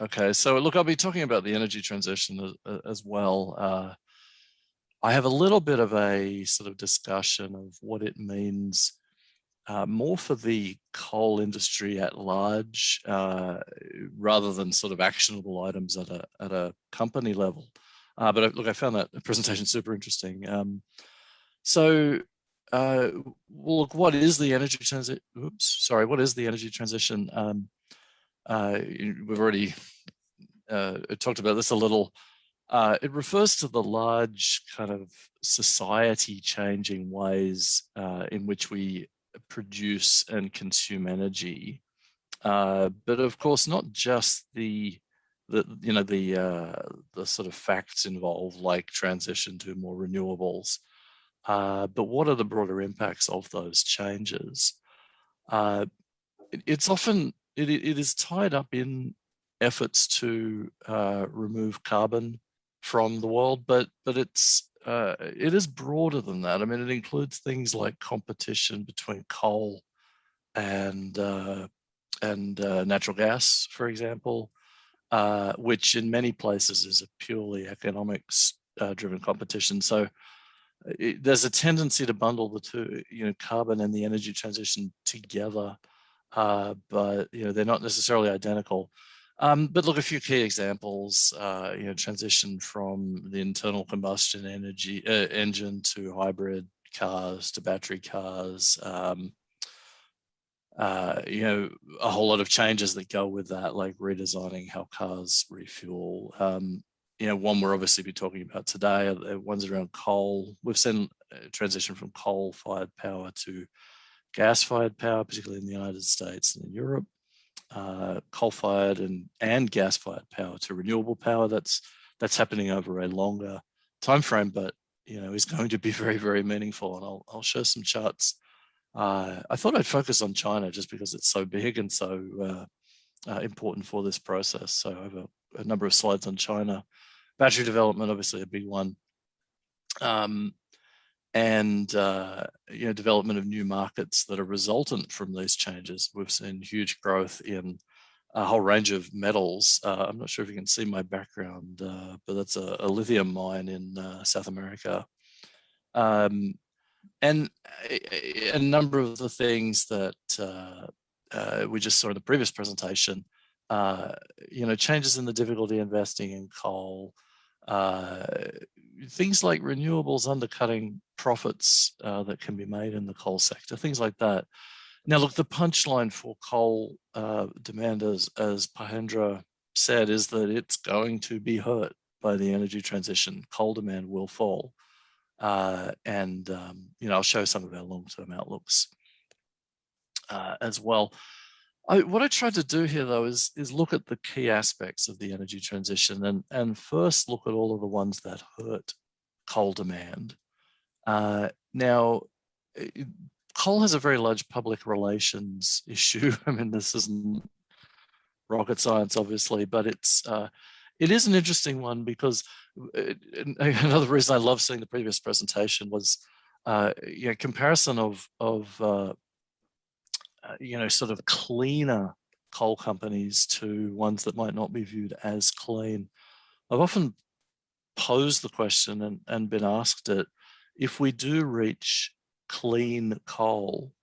Okay, so look, I'll be talking about the energy transition as well. I have a little bit of a sort of discussion of what it means more for the coal industry at large, rather than sort of actionable items at a company level. But look, I found that presentation super interesting. So, well, look, what is the energy transition? Oops, sorry, what is the energy transition? We've already talked about this a little. It refers to the large kind of society changing ways in which we produce and consume energy. But of course, not just the sort of facts involved, like transition to more renewables, but what are the broader impacts of those changes? Uh, it is tied up in efforts to remove carbon from the world, but it is broader than that. I mean, it includes things like competition between coal and natural gas, for example, which in many places is a purely economics driven competition. So there's a tendency to bundle the two, carbon and the energy transition together, but they're not necessarily identical. But look, a few key examples, transition from the internal combustion engine to hybrid cars to battery cars, a whole lot of changes that go with that, like redesigning how cars refuel. One we're obviously be talking about today are the ones around coal. We've seen a transition from coal-fired power to gas-fired power, particularly in the United States and in Europe. Coal-fired and gas-fired power to renewable power. That's happening over a longer time frame, but is going to be very, very meaningful. And I'll show some charts. I thought I'd focus on China just because it's so big and so important for this process. So I have a number of slides on China. Battery development, obviously a big one. And development of new markets that are resultant from these changes. We've seen huge growth in a whole range of metals. I'm not sure if you can see my background, but that's a lithium mine in South America. And a number of the things that we just saw in the previous presentation, changes in the difficulty investing in coal, things like renewables undercutting profits that can be made in the coal sector, things like that. Now, look, the punchline for coal demand, as Pahendra said, is that it's going to be hurt by the energy transition. Coal demand will fall. And I'll show some of our long-term outlooks as well. What I tried to do here, though, is look at the key aspects of the energy transition and first look at all of the ones that hurt coal demand. Now, coal has a very large public relations issue. I mean, this isn't rocket science, obviously, but it is an interesting one because another reason I love seeing the previous presentation was comparison of sort of cleaner coal companies to ones that might not be viewed as clean. I've often posed the question and been asked it: if we do reach clean coal,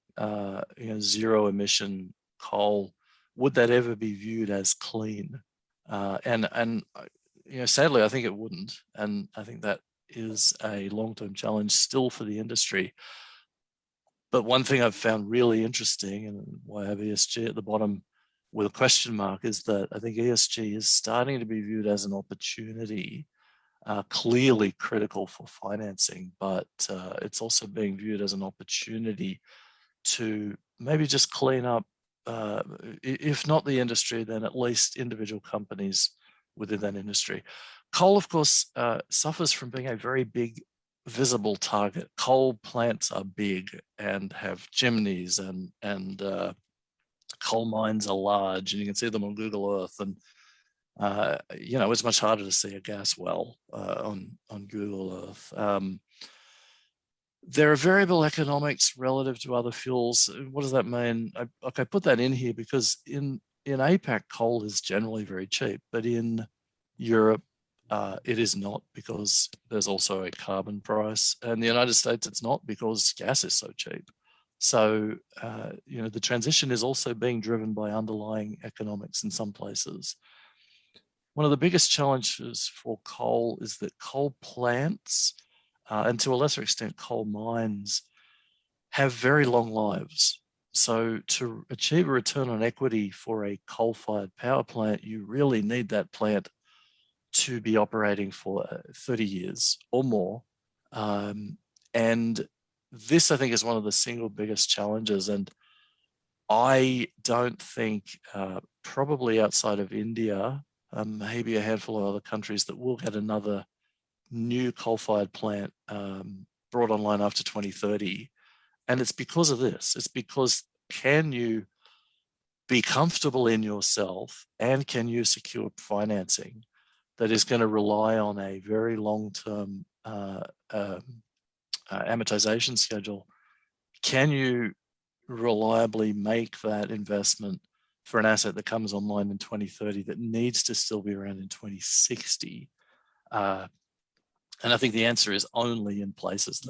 zero emission coal, would that ever be viewed as clean? And sadly, I think it wouldn't. And I think that is a long-term challenge still for the industry. But one thing I've found really interesting, and why I have ESG at the bottom with a question mark, is that I think ESG is starting to be viewed as an opportunity, clearly critical for financing, but it's also being viewed as an opportunity to maybe just clean up, if not the industry, then at least individual companies within that industry. Coal, of course, suffers from being a very big visible target. Coal plants are big and have chimneys, and coal mines are large, and you can see them on Google Earth. And it's much harder to see a gas well on Google Earth. There are variable economics relative to other fuels. What does that mean? I put that in here because in APAC, coal is generally very cheap, but in Europe, it is not, because there's also a carbon price. And the United States, it's not, because gas is so cheap. So, the transition is also being driven by underlying economics in some places. One of the biggest challenges for coal is that coal plants, and to a lesser extent coal mines, have very long lives. So to achieve a return on equity for a coal-fired power plant, you really need that plant to be operating for 30 years or more. And this, I think, is one of the single biggest challenges. And I don't think, probably outside of India, maybe a handful of other countries, that will get another new coal-fired plant brought online after 2030. And it's because of this. It's because, can you be comfortable in yourself, and can you secure financing that is going to rely on a very long-term amortization schedule? Can you reliably make that investment for an asset that comes online in 2030 that needs to still be around in 2060? And I think the answer is only in places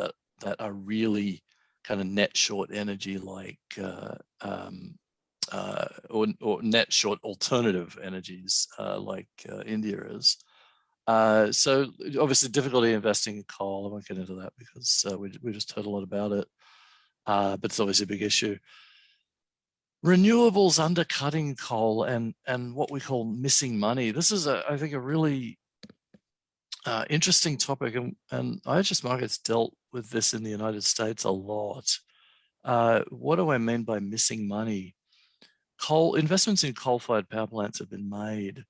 that are really kind of net short energy, like or net short alternative energies, like India is. So obviously difficulty investing in coal. I won't get into that because we just heard a lot about it, but it's obviously a big issue. Renewables undercutting coal and what we call missing money. This is, I think, a really interesting topic, and IHS Markit's dealt with this in the United States a lot. What do I mean by missing money? Coal investments in coal-fired power plants have been made,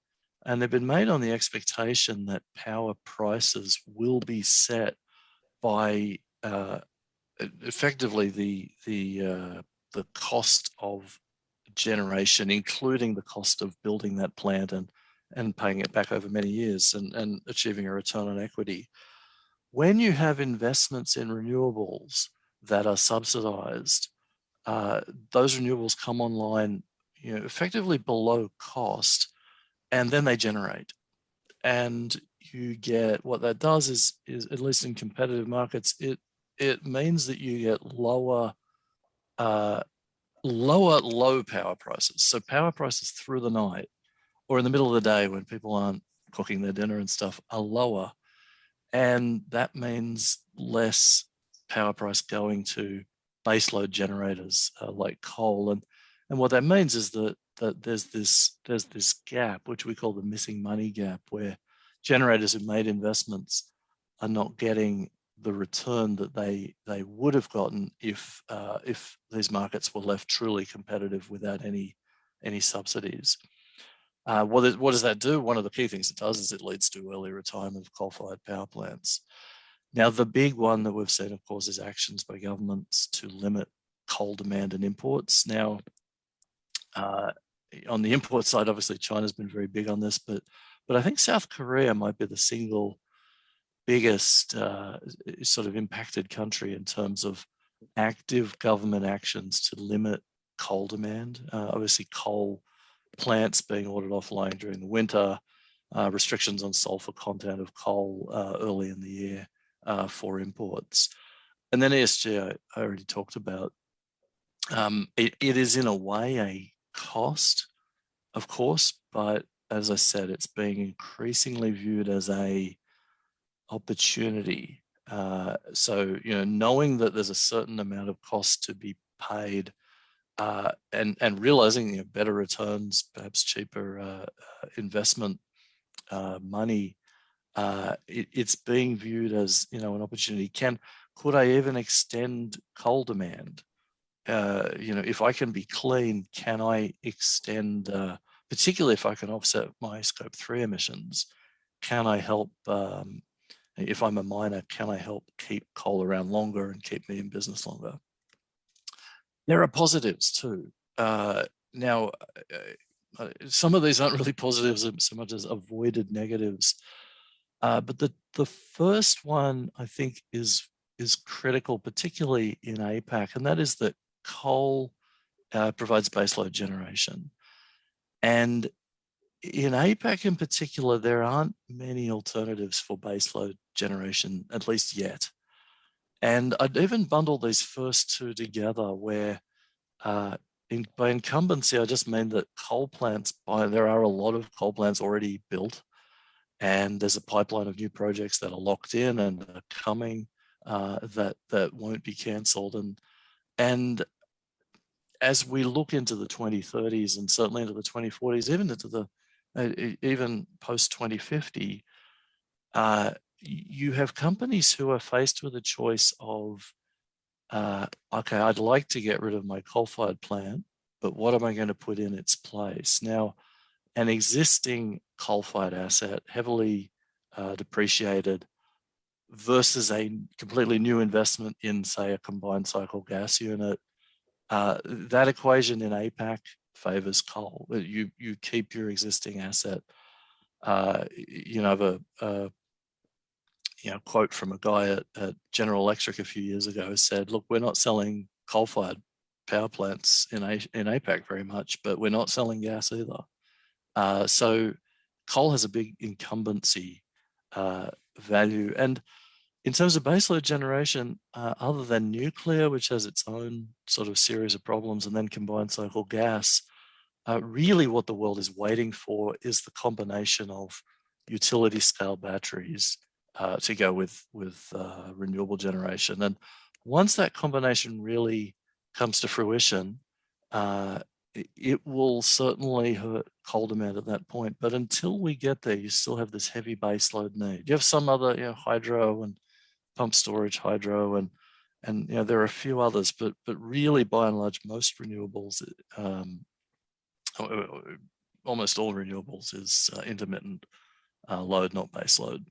and they've been made on the expectation that power prices will be set by effectively the cost of generation, including the cost of building that plant and paying it back over many years and achieving a return on equity. When you have investments in renewables that are subsidized, those renewables come online, effectively below cost, and then they generate. And you get, what that does is at least in competitive markets, it means that you get low power prices. So power prices through the night or in the middle of the day when people aren't cooking their dinner and stuff are lower. And that means less power price going to baseload generators like coal. And what that means is that there's this gap, which we call the missing money gap, where generators who made investments are not getting the return that they would have gotten if these markets were left truly competitive without any subsidies. What does that do? One of the key things it does is it leads to early retirement of coal-fired power plants. Now, the big one that we've seen, of course, is actions by governments to limit coal demand and imports. Now, on the import side, obviously China's been very big on this, but I think South Korea might be the single biggest sort of impacted country in terms of active government actions to limit coal demand. Obviously, coal plants being ordered offline during the winter, restrictions on sulfur content of coal early in the year for imports. And then ESG, I already talked about. It is in a way a cost, of course, but as I said, it's being increasingly viewed as a opportunity. So, knowing that there's a certain amount of cost to be paid, and realizing better returns, perhaps cheaper investment money, it's being viewed as an opportunity. Could I even extend coal demand? If I can be clean, can I extend? Particularly if I can offset my Scope 3 emissions, can I help? If I'm a miner, can I help keep coal around longer and keep me in business longer? There are positives too. Now, some of these aren't really positives so much as avoided negatives. But the first one, I think, is critical, particularly in APAC, and that is that coal provides baseload generation. And in APAC in particular, there aren't many alternatives for baseload generation, at least yet. And I'd even bundle these first two together where by incumbency, I just mean that coal plants, there are a lot of coal plants already built, and there's a pipeline of new projects that are locked in and are coming that won't be cancelled. And as we look into the 2030s and certainly into the 2040s, even into the even post 2050, you have companies who are faced with a choice of, okay, I'd like to get rid of my coal-fired plant, but what am I going to put in its place? Now, an existing coal-fired asset, heavily depreciated, versus a completely new investment in, say, a combined cycle gas unit, that equation in APAC favors coal. You keep your existing asset. You know, quote from a guy at General Electric a few years ago said, "Look, we're not selling coal-fired power plants in APAC very much, but we're not selling gas either." So coal has a big incumbency value. And in terms of baseload generation, other than nuclear, which has its own sort of series of problems, and then combined cycle gas, really what the world is waiting for is the combination of utility scale batteries to go with renewable generation. And once that combination really comes to fruition, it will certainly hurt coal demand at that point. But until we get there, you still have this heavy baseload need. You have some other, hydro and pump storage hydro, and there are a few others, but really by and large, most renewables, almost all renewables is intermittent load, not base load.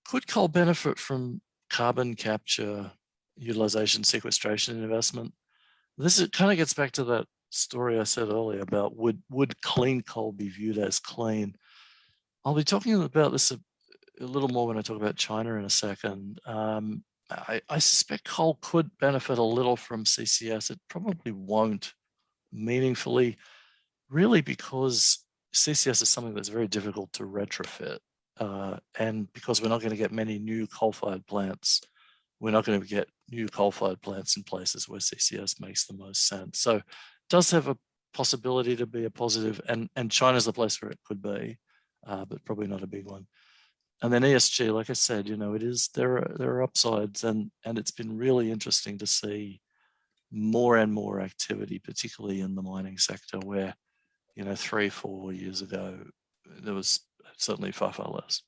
Could coal benefit from carbon capture, utilization, sequestration, investment? This kind of gets back to that story I said earlier about would clean coal be viewed as clean? I'll be talking about this a little more when I talk about China in a second. I suspect coal could benefit a little from CCS. It probably won't meaningfully, really, because CCS is something that's very difficult to retrofit. And because we're not going to get many new coal-fired plants, we're not going to get new coal-fired plants in places where CCS makes the most sense. So it does have a possibility to be a positive, and China's the place where it could be, but probably not a big one. And then ESG, like I said, there are upsides, and it's been really interesting to see more and more activity, particularly in the mining sector, where 3-4 years ago there was certainly far less.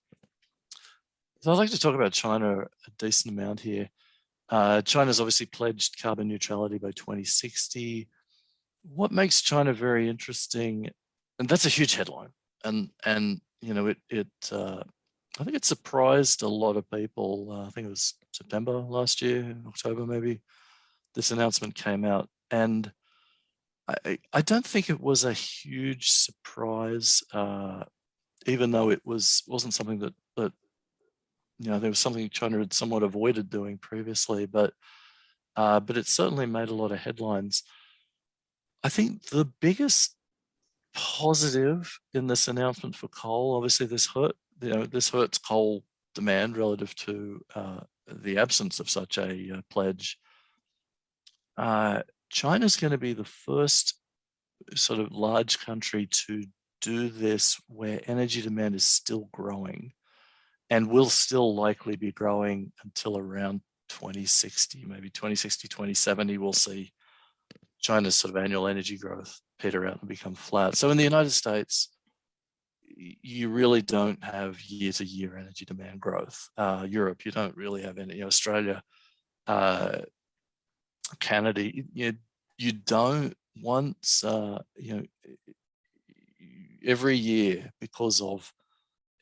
So I'd like to talk about China a decent amount here. China's obviously pledged carbon neutrality by 2060. What makes China very interesting, and that's a huge headline, and I think it surprised a lot of people. I think it was September last year, October maybe, this announcement came out. And I don't think it was a huge surprise, even though it wasn't something that there was something China had somewhat avoided doing previously, but it certainly made a lot of headlines. I think the biggest positive in this announcement for coal, obviously this hurts coal demand relative to the absence of such a pledge. China's going to be the first sort of large country to do this where energy demand is still growing and will still likely be growing until around 2060, maybe 2060, 2070, we'll see China's sort of annual energy growth peter out and become flat. So in the United States, you really don't have year-to-year energy demand growth. Europe, you don't really have any. Australia, Canada, you don't. Once every year, because of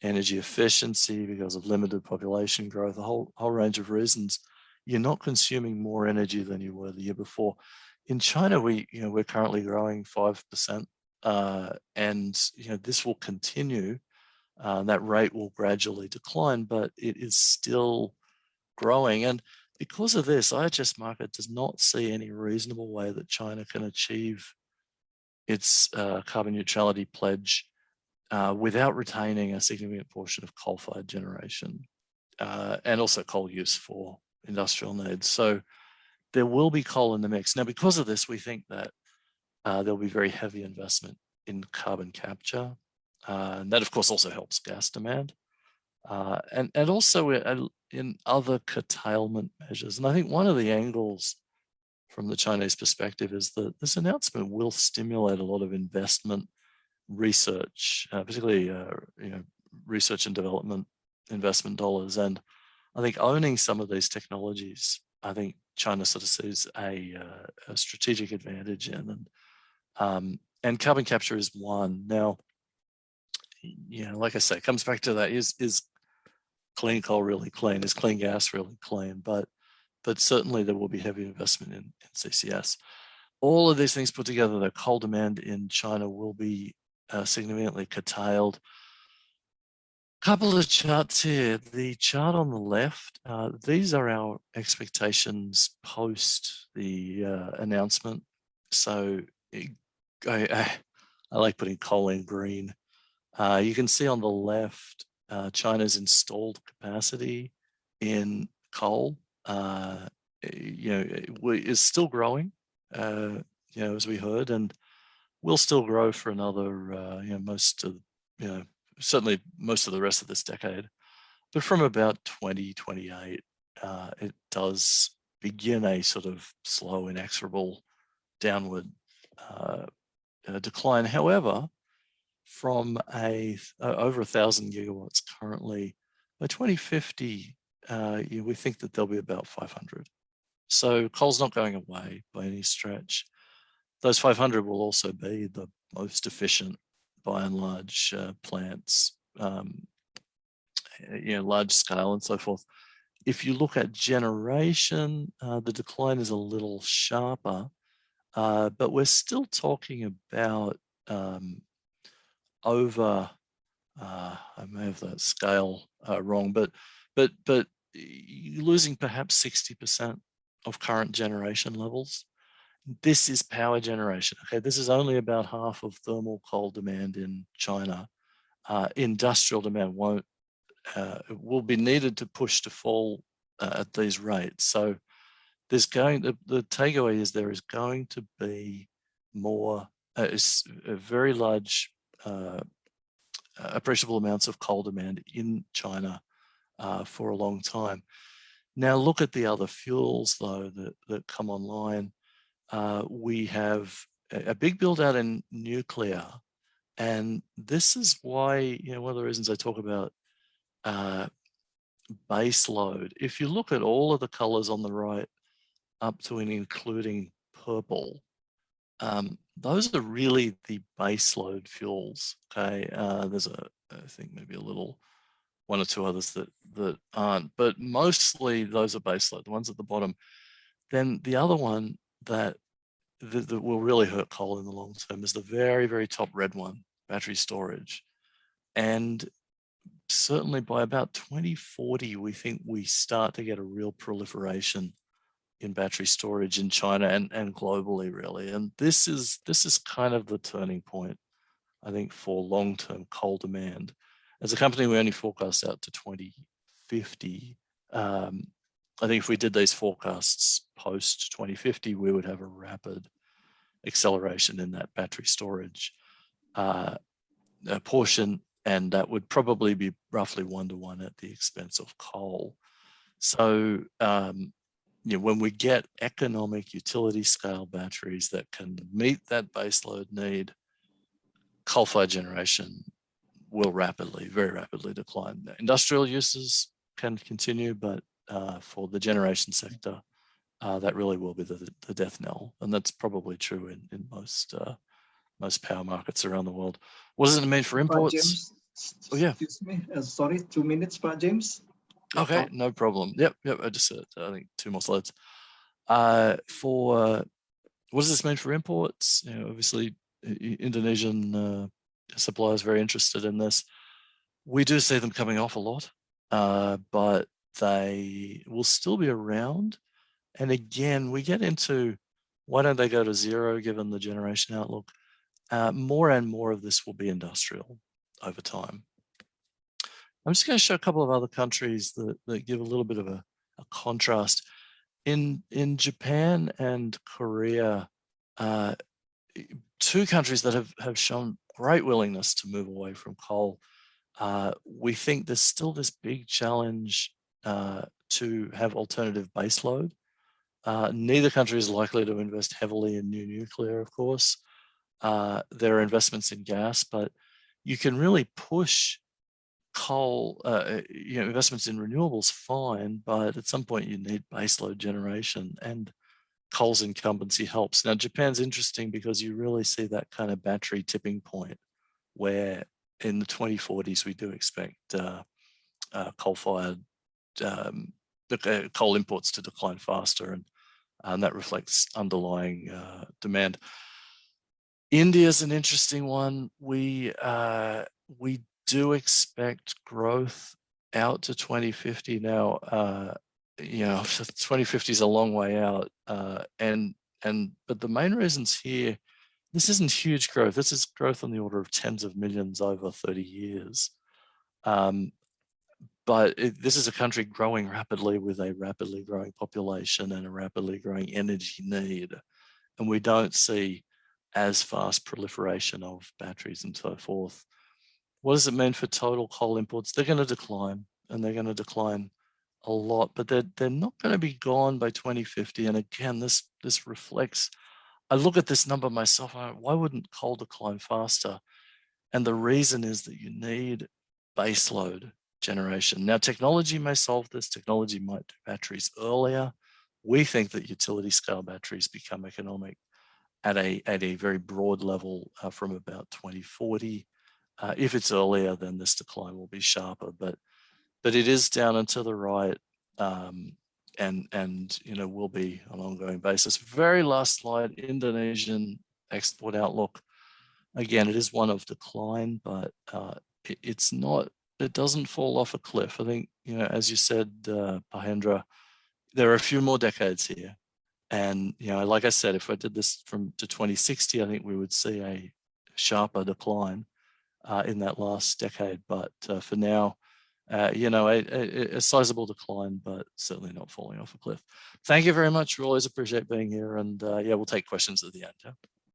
energy efficiency, because of limited population growth, a whole range of reasons, you're not consuming more energy than you were the year before. In China, we're currently growing 5%, and this will continue. That rate will gradually decline, but it is still growing. And because of this, IHS Markit does not see any reasonable way that China can achieve its carbon neutrality pledge without retaining a significant portion of coal-fired generation and also coal use for industrial needs. So there will be coal in the mix. Now, because of this, we think that there'll be very heavy investment in carbon capture. And that, of course, also helps gas demand. And also in other curtailment measures. And I think one of the angles from the Chinese perspective is that this announcement will stimulate a lot of investment, research, particularly research and development investment dollars. And I think owning some of these technologies, I think China sort of sees a strategic advantage in, and carbon capture is one. Now, like I say, it comes back to that: is clean coal really clean? Is clean gas really clean? But certainly there will be heavy investment in CCS. All of these things put together, the coal demand in China will be significantly curtailed. Couple of charts here. The chart on the left, these are our expectations post the announcement. So I like putting coal in green. You can see on the left, China's installed capacity in coal, is still growing, as we heard, and will still grow for another, certainly most of the rest of this decade. But from about 2028, it does begin a sort of slow, inexorable downward decline. However, from over 1,000 gigawatts currently, by 2050, we think that there'll be about 500. So coal's not going away by any stretch. Those 500 will also be the most efficient, by and large, plants, large scale and so forth. If you look at generation, the decline is a little sharper, but we're still talking about over, I may have that scale wrong, but you're losing perhaps 60% of current generation levels. This is power generation. Okay, this is only about half of thermal coal demand in China. Industrial demand will be needed to push to fall at these rates. So there's the takeaway is there is going to be more, very large, appreciable amounts of coal demand in China for a long time. Now look at the other fuels though that come online. We have a big build out in nuclear, and this is why, one of the reasons I talk about base load. If you look at all of the colors on the right up to and including purple, those are really the base load fuels. Okay, there's I think maybe a little one or two others that aren't, but mostly those are base load, the ones at the bottom. Then the other one that will really hurt coal in the long term is the very, very top red one, battery storage. And certainly by about 2040, we think we start to get a real proliferation in battery storage in China and globally, really. And this is kind of the turning point, I think, for long-term coal demand. As a company, we only forecast out to 2050. I think if we did these forecasts post 2050, we would have a rapid acceleration in that battery storage portion, and that would probably be roughly 1-to-1 at the expense of coal. So when we get economic utility scale batteries that can meet that baseload need, coal-fired generation will very rapidly decline. Industrial uses can continue, but for the generation sector, that really will be the death knell. And that's probably true in most power markets around the world. What does it mean for imports? James, oh yeah. Excuse me. Sorry, 2 minutes, James. Okay, no problem. Yep. I just said, I think 2 more slides. For what does this mean for imports? Obviously, Indonesian suppliers very interested in this. We do see them coming off a lot, but they will still be around. And again, we get into why don't they go to zero given the generation outlook? more and more of this will be industrial over time. I'm just going to show a couple of other countries that give a little bit of a contrast. In Japan and Korea, two countries that have shown great willingness to move away from coal. We think there's still this big challenge to have alternative baseload. Neither country is likely to invest heavily in new nuclear, of course. There are investments in gas, but you can really push coal, investments in renewables, fine, but at some point you need baseload generation, and coal's incumbency helps. Now, Japan's interesting because you really see that kind of battery tipping point where in the 2040s, we do expect coal-fired coal imports to decline faster, and that reflects underlying demand. India's an interesting one. We do expect growth out to 2050 now. 2050 is a long way out, but the main reasons here, this isn't huge growth. This is growth on the order of tens of millions over 30 years. But this is a country growing rapidly with a rapidly growing population and a rapidly growing energy need. And we don't see as fast proliferation of batteries and so forth. What does it mean for total coal imports? They're going to decline, and they're going to decline a lot, but they're not going to be gone by 2050. And again, this reflects, I look at this number myself, why wouldn't coal decline faster? And the reason is that you need baseload generation. Now, technology may solve this. Technology might do batteries earlier. We think that utility scale batteries become economic at a very broad level from about 2040. If it's earlier, then this decline will be sharper, but it is down and to the right, and will be on an ongoing basis. Very last slide, Indonesian export outlook. Again, it is one of decline, but it's not. It doesn't fall off a cliff. I think, as you said, Pahendra, there are a few more decades here. And, like I said, if I did this to 2060, I think we would see a sharper decline in that last decade. But for now, a sizable decline, but certainly not falling off a cliff. Thank you very much. We always appreciate being here. And we'll take questions at the end. Yeah?